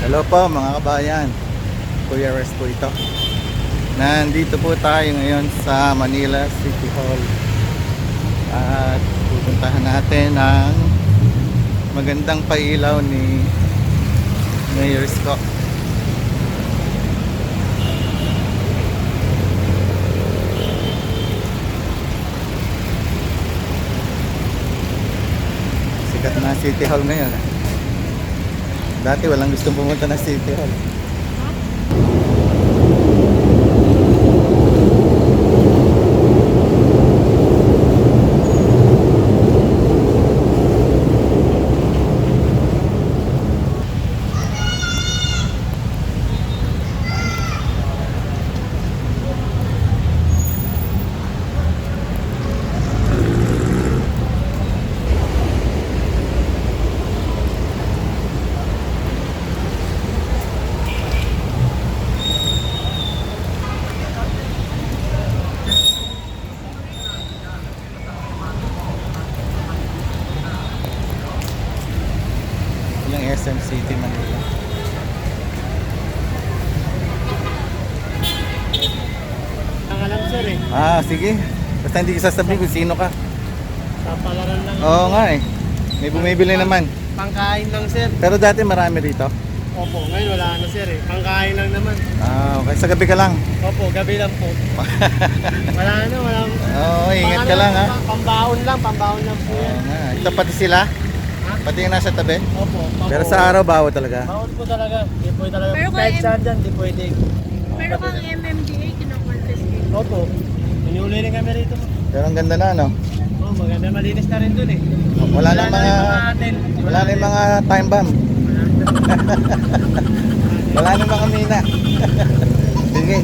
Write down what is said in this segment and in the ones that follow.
Hello po mga kabayan, Kuya Res po ito. Nandito po tayo ngayon sa Manila City Hall at pupuntahan natin ang magandang pailaw ni Mayor Isko. Sikat na City Hall ngayon. Dati walang gustong pumunta na City Hall. SM City, Manila. Ang alam sir eh. Sige. Basta hindi ka sasabihin kung sino ka. Papalaran lang. Oo nga eh. May bumibili naman. Pangkain lang sir. Pero dati marami rito. Opo, ngayon wala na sir eh. Pangkain lang naman. Okay. Sa gabi ka lang. Opo, gabi lang po. Wala na, wala. Oo, ingat ka lang ha. Pambaon lang po yan. Nga. Ito pati sila. Pati yung nasa tabi. Opo. Pero sa araw bawal talaga. Bawal po talaga. Hindi po talaga. Pero Kahit saan dyan, hindi pwede. Pero kang MMDA, kinakonfiscate. Opo. Pinuli rin kami rito. Pero ang ganda na no. Oh, maganda, malinis na rin dun eh. Wala na yung mga time bomb. Wala na yung mga mina. Sige.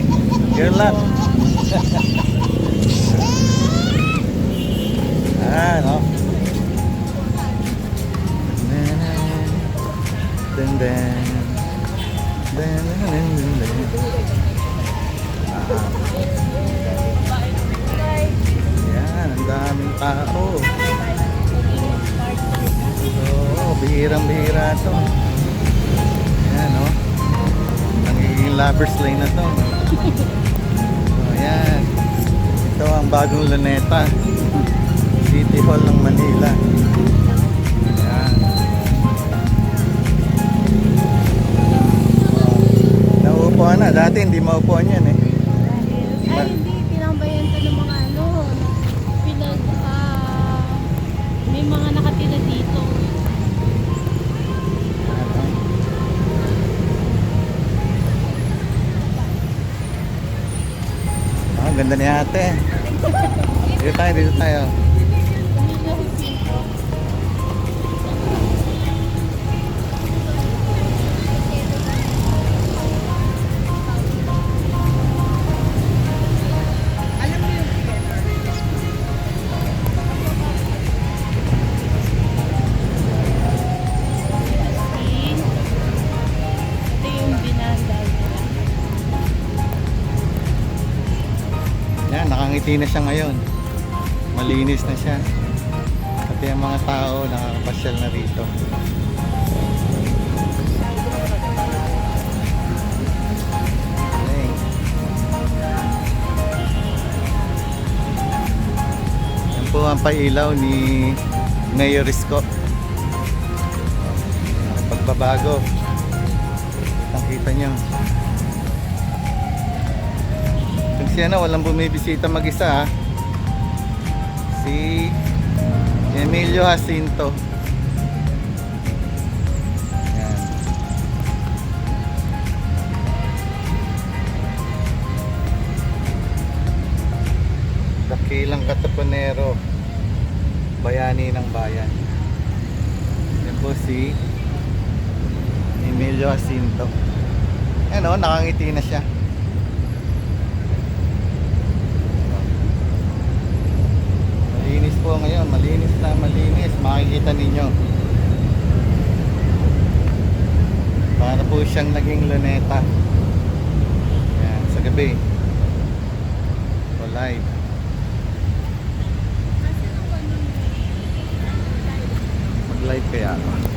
Girl lang. No. Dun dun. Dun dun dun dun. Yan, ang daming tao. Bihirang-bihira to. Yan, no? Nangiging lovers lane na to. Yan. Ito ang bagong luneta. City Hall ng Manila. Yan. Nauupuan na. Dati hindi maupuan yan eh. Ay, hindi. Pinambayan ka ng mga may mga nakatira dito. Ang ganda ni ate. Dito tayo. Yan, nakangiti na siya ngayon. Malinis na siya. Pati ang mga tao nakakapasyal na rito. Okay. Yan po ang pailaw ni Mayor Isko. Pagbabago. Nakita nyo. Kasi walang bumibisita mag-isa si Emilio Jacinto. Yan. Dakilang kataponero, bayani ng bayan. Yan po si Emilio Jacinto. Ano, nakangiti na siya. Malinis po ngayon, malinis na malinis, makikita ninyo. Para po siyang naging luneta. Yan, sa gabi. O live. Mag-live kaya ako.